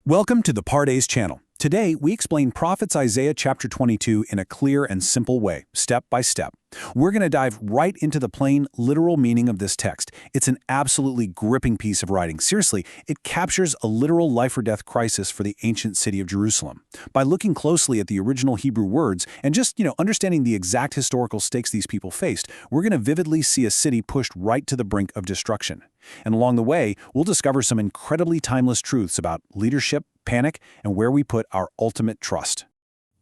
Welcome to the Part A's channel. Today, we explain Prophets Isaiah chapter 22 in a clear and simple way, step by step. We're going to dive right into the plain, literal meaning of this text. It's an absolutely gripping piece of writing. Seriously, it captures a literal life-or-death crisis for the ancient city of Jerusalem. By looking closely at the original Hebrew words and just, understanding the exact historical stakes these people faced, we're going to vividly see a city pushed right to the brink of destruction. And along the way, we'll discover some incredibly timeless truths about leadership, panic, and where we put our ultimate trust.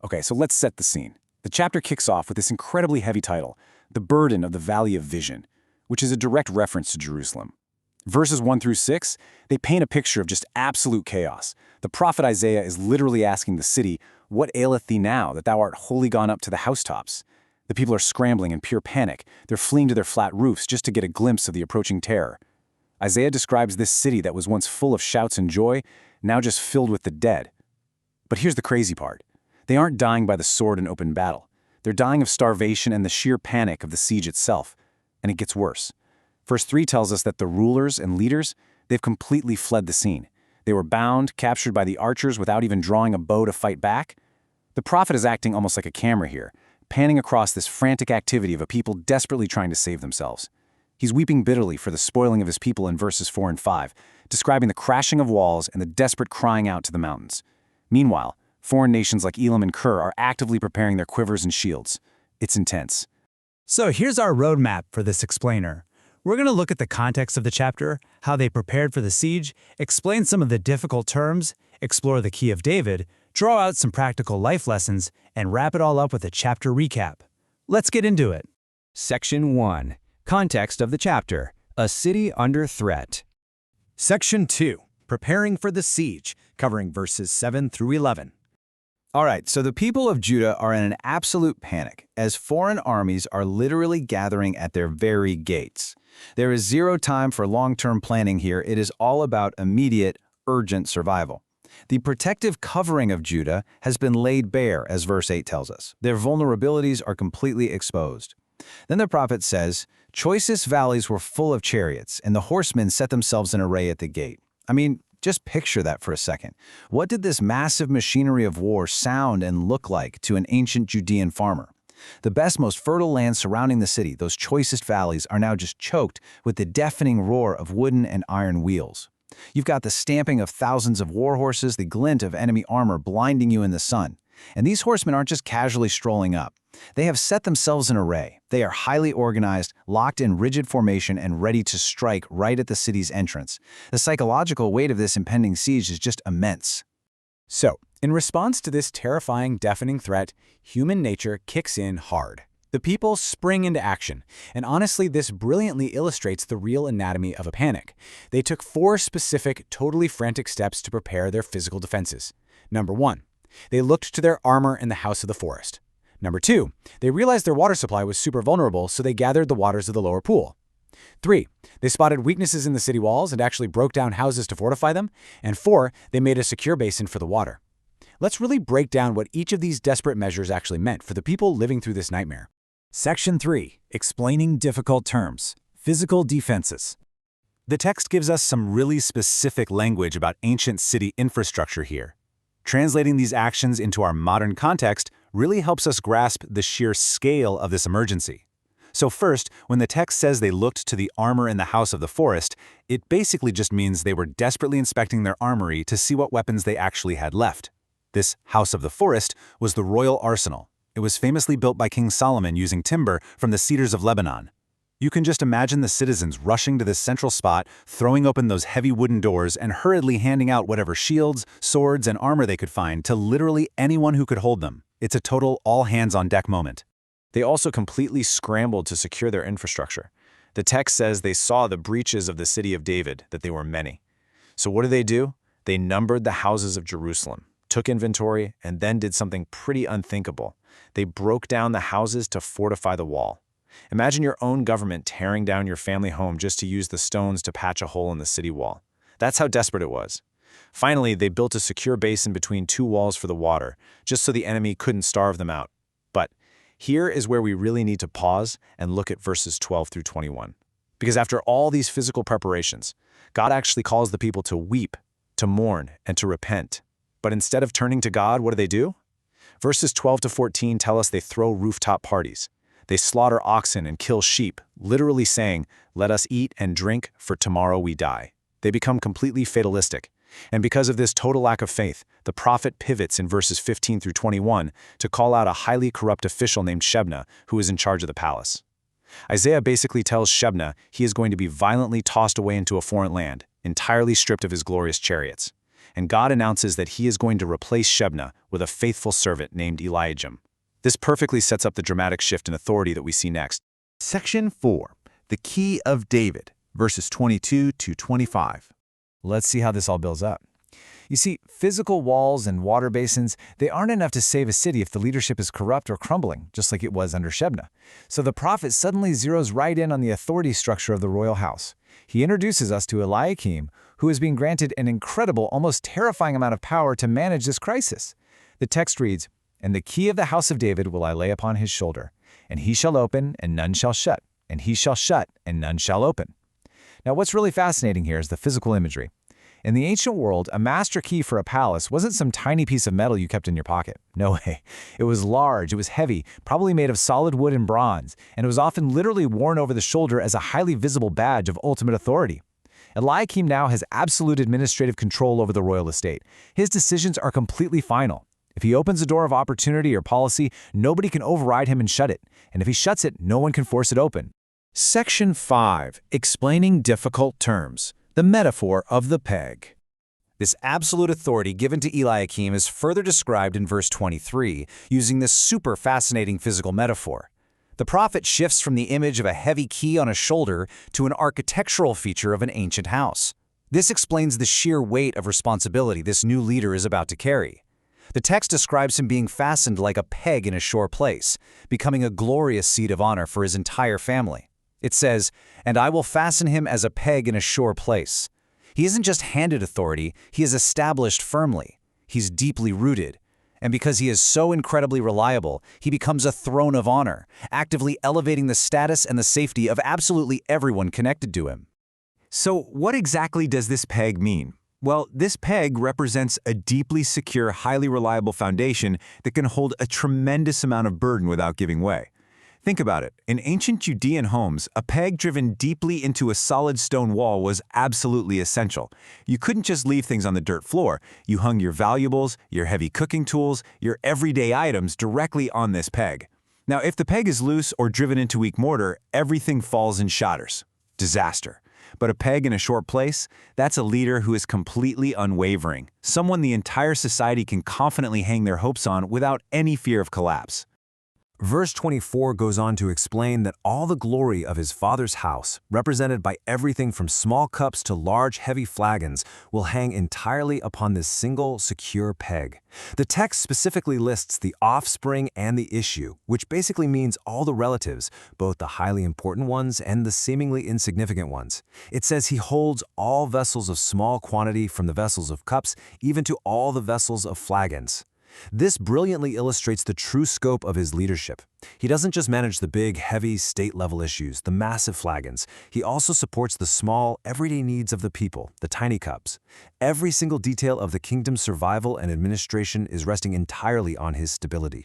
Okay, so let's set the scene. The chapter kicks off with this incredibly heavy title, The Burden of the Valley of Vision, which is a direct reference to Jerusalem. Verses 1 through 6, they paint a picture of just absolute chaos. The prophet Isaiah is literally asking the city, "What aileth thee now, that thou art wholly gone up to the housetops?" The people are scrambling in pure panic. They're fleeing to their flat roofs just to get a glimpse of the approaching terror. Isaiah describes this city that was once full of shouts and joy, now just filled with the dead. But here's the crazy part. They aren't dying by the sword in open battle. They're dying of starvation and the sheer panic of the siege itself. And it gets worse. Verse 3 tells us that the rulers and leaders, they've completely fled the scene. They were bound, captured by the archers without even drawing a bow to fight back. The prophet is acting almost like a camera here, panning across this frantic activity of a people desperately trying to save themselves. He's weeping bitterly for the spoiling of his people in verses 4 and 5, describing the crashing of walls and the desperate crying out to the mountains. Meanwhile, foreign nations like Elam and Kir are actively preparing their quivers and shields. It's intense. So here's our roadmap for this explainer. We're going to look at the context of the chapter, how they prepared for the siege, explain some of the difficult terms, explore the key of David, draw out some practical life lessons, and wrap it all up with a chapter recap. Let's get into it. Section 1. Context of the chapter. A city under threat. Section 2. Preparing for the siege, covering verses 7 through 11. All right, so the people of Judah are in an absolute panic, as foreign armies are literally gathering at their very gates. There is zero time for long-term planning here. It is all about immediate, urgent survival. The protective covering of Judah has been laid bare, as verse 8 tells us. Their vulnerabilities are completely exposed. Then the prophet says, "Choicest valleys were full of chariots, and the horsemen set themselves in array at the gate." I mean, just picture that for a second. What did this massive machinery of war sound and look like to an ancient Judean farmer? The best, most fertile land surrounding the city, those choicest valleys, are now just choked with the deafening roar of wooden and iron wheels. You've got the stamping of thousands of war horses, the glint of enemy armor blinding you in the sun. And these horsemen aren't just casually strolling up. They have set themselves in array. They are highly organized, locked in rigid formation, and ready to strike right at the city's entrance. The psychological weight of this impending siege is just immense. So, in response to this terrifying, deafening threat, human nature kicks in hard. The people spring into action, and honestly, this brilliantly illustrates the real anatomy of a panic. They took 4 specific, totally frantic steps to prepare their physical defenses. Number 1, they looked to their armor in the house of the forest. Number 2, they realized their water supply was super vulnerable, so they gathered the waters of the lower pool. 3, they spotted weaknesses in the city walls and actually broke down houses to fortify them. And 4, they made a secure basin for the water. Let's really break down what each of these desperate measures actually meant for the people living through this nightmare. Section 3. Explaining difficult terms. Physical defenses. The text gives us some really specific language about ancient city infrastructure here. Translating these actions into our modern context really helps us grasp the sheer scale of this emergency. So first, when the text says they looked to the armor in the house of the forest, it basically just means they were desperately inspecting their armory to see what weapons they actually had left. This house of the forest was the royal arsenal. It was famously built by King Solomon using timber from the cedars of Lebanon. You can just imagine the citizens rushing to this central spot, throwing open those heavy wooden doors and hurriedly handing out whatever shields, swords, and armor they could find to literally anyone who could hold them. It's a total all-hands-on-deck moment. They also completely scrambled to secure their infrastructure. The text says they saw the breaches of the city of David, that they were many. So what do? They numbered the houses of Jerusalem, took inventory, and then did something pretty unthinkable. They broke down the houses to fortify the wall. Imagine your own government tearing down your family home just to use the stones to patch a hole in the city wall. That's how desperate it was. Finally, they built a secure basin between 2 walls for the water, just so the enemy couldn't starve them out. But here is where we really need to pause and look at verses 12 through 21. Because after all these physical preparations, God actually calls the people to weep. to mourn, and to repent. But instead of turning to God, what do? Verses 12 to 14 tell us they throw rooftop parties. They slaughter oxen and kill sheep, literally saying, "Let us eat and drink, for tomorrow we die." They become completely fatalistic. And because of this total lack of faith, the prophet pivots in verses 15 through 21 to call out a highly corrupt official named Shebna, who is in charge of the palace. Isaiah basically tells Shebna he is going to be violently tossed away into a foreign land, entirely stripped of his glorious chariots. And God announces that he is going to replace Shebna with a faithful servant named Eliakim. This perfectly sets up the dramatic shift in authority that we see next. Section 4. The Key of David, verses 22 to 25. Let's see how this all builds up. You see, physical walls and water basins, they aren't enough to save a city if the leadership is corrupt or crumbling, just like it was under Shebna. So the prophet suddenly zeroes right in on the authority structure of the royal house. He introduces us to Eliakim, who is being granted an incredible, almost terrifying amount of power to manage this crisis. The text reads, "And the key of the house of David will I lay upon his shoulder, and he shall open, and none shall shut, and he shall shut, and none shall open." Now, what's really fascinating here is the physical imagery. In the ancient world, a master key for a palace wasn't some tiny piece of metal you kept in your pocket. No way. It was large, it was heavy, probably made of solid wood and bronze, and it was often literally worn over the shoulder as a highly visible badge of ultimate authority. Eliakim now has absolute administrative control over the royal estate. His decisions are completely final. If he opens a door of opportunity or policy, nobody can override him and shut it. And if he shuts it, no one can force it open. Section 5. Explaining difficult terms. The metaphor of the peg. This absolute authority given to Eliakim is further described in verse 23, using this super fascinating physical metaphor. The prophet shifts from the image of a heavy key on a shoulder to an architectural feature of an ancient house. This explains the sheer weight of responsibility this new leader is about to carry. The text describes him being fastened like a peg in a sure place, becoming a glorious seat of honor for his entire family. It says, "And I will fasten him as a peg in a sure place." He isn't just handed authority, he is established firmly. He's deeply rooted. And because he is so incredibly reliable, he becomes a throne of honor, actively elevating the status and the safety of absolutely everyone connected to him. So what exactly does this peg mean? Well, this peg represents a deeply secure, highly reliable foundation that can hold a tremendous amount of burden without giving way. Think about it. In ancient Judean homes, a peg driven deeply into a solid stone wall was absolutely essential. You couldn't just leave things on the dirt floor. You hung your valuables, your heavy cooking tools, your everyday items directly on this peg. Now, if the peg is loose or driven into weak mortar, everything falls and shatters. Disaster. But a peg in a short place, that's a leader who is completely unwavering, someone the entire society can confidently hang their hopes on without any fear of collapse. Verse 24 goes on to explain that all the glory of his father's house, represented by everything from small cups to large heavy flagons, will hang entirely upon this single secure peg. The text specifically lists the offspring and the issue, which basically means all the relatives, both the highly important ones and the seemingly insignificant ones. It says he holds all vessels of small quantity from the vessels of cups, even to all the vessels of flagons. This brilliantly illustrates the true scope of his leadership. He doesn't just manage the big, heavy, state-level issues, the massive flagons. He also supports the small, everyday needs of the people, the tiny cups. Every single detail of the kingdom's survival and administration is resting entirely on his stability.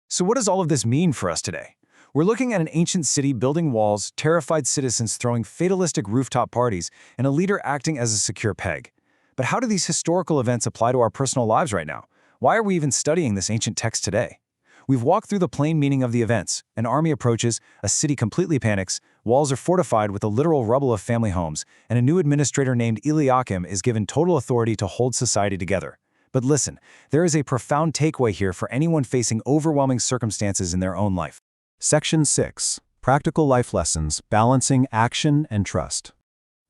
So what does all of this mean for us today? We're looking at an ancient city building walls, terrified citizens throwing fatalistic rooftop parties, and a leader acting as a secure peg. But how do these historical events apply to our personal lives right now? Why are we even studying this ancient text today? We've walked through the plain meaning of the events. An army approaches, a city completely panics, walls are fortified with the literal rubble of family homes, and a new administrator named Eliakim is given total authority to hold society together. But listen, there is a profound takeaway here for anyone facing overwhelming circumstances in their own life. Section 6. Practical Life Lessons, Balancing Action and Trust.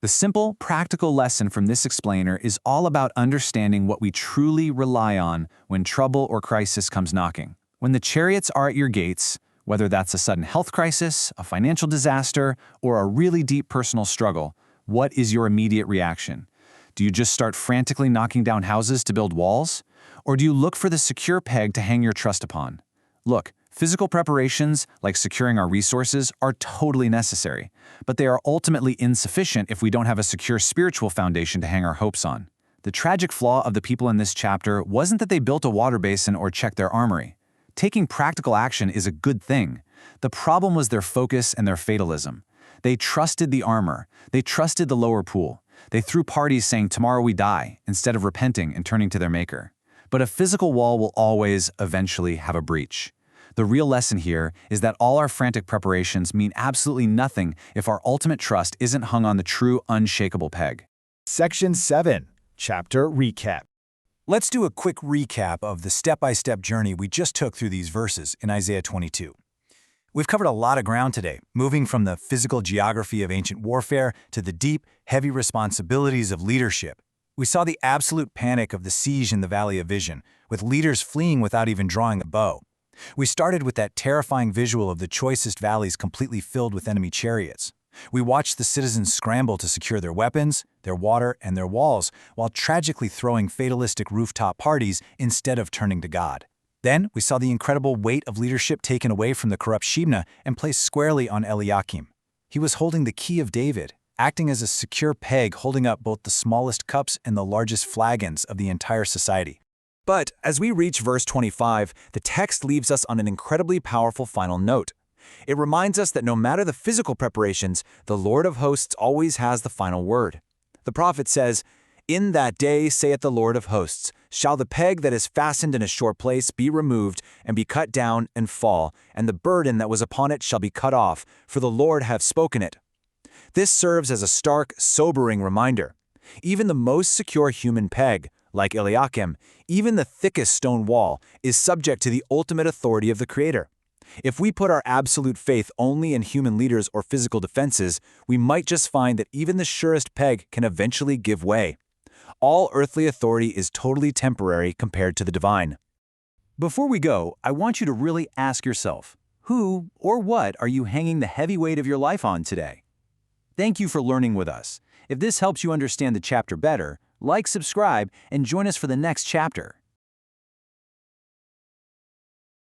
The simple, practical lesson from this explainer is all about understanding what we truly rely on when trouble or crisis comes knocking. When the chariots are at your gates, whether that's a sudden health crisis, a financial disaster, or a really deep personal struggle, what is your immediate reaction? Do you just start frantically knocking down houses to build walls? Or do you look for the secure peg to hang your trust upon? Look, physical preparations, like securing our resources, are totally necessary, but they are ultimately insufficient if we don't have a secure spiritual foundation to hang our hopes on. The tragic flaw of the people in this chapter wasn't that they built a water basin or checked their armory. Taking practical action is a good thing. The problem was their focus and their fatalism. They trusted the armor. They trusted the lower pool. They threw parties saying, "Tomorrow we die," instead of repenting and turning to their maker. But a physical wall will always, eventually, have a breach. The real lesson here is that all our frantic preparations mean absolutely nothing if our ultimate trust isn't hung on the true, unshakable peg. Section 7, Chapter Recap. Let's do a quick recap of the step-by-step journey we just took through these verses in Isaiah 22. We've covered a lot of ground today, moving from the physical geography of ancient warfare to the deep, heavy responsibilities of leadership. We saw the absolute panic of the siege in the Valley of Vision, with leaders fleeing without even drawing a bow. We started with that terrifying visual of the choicest valleys completely filled with enemy chariots. We watched the citizens scramble to secure their weapons, their water, and their walls, while tragically throwing fatalistic rooftop parties instead of turning to God. Then, we saw the incredible weight of leadership taken away from the corrupt Shebna and placed squarely on Eliakim. He was holding the key of David, acting as a secure peg holding up both the smallest cups and the largest flagons of the entire society. But as we reach verse 25, the text leaves us on an incredibly powerful final note. It reminds us that no matter the physical preparations, the Lord of hosts always has the final word. The prophet says, "In that day, saith the Lord of hosts, shall the peg that is fastened in a sure place be removed, and be cut down and fall, and the burden that was upon it shall be cut off, for the Lord hath spoken it." This serves as a stark, sobering reminder. Even the most secure human peg, like Eliakim, even the thickest stone wall, is subject to the ultimate authority of the Creator. If we put our absolute faith only in human leaders or physical defenses, we might just find that even the surest peg can eventually give way. All earthly authority is totally temporary compared to the divine. Before we go, I want you to really ask yourself, who or what are you hanging the heavy weight of your life on today? Thank you for learning with us. If this helps you understand the chapter better, like, subscribe, and join us for the next chapter.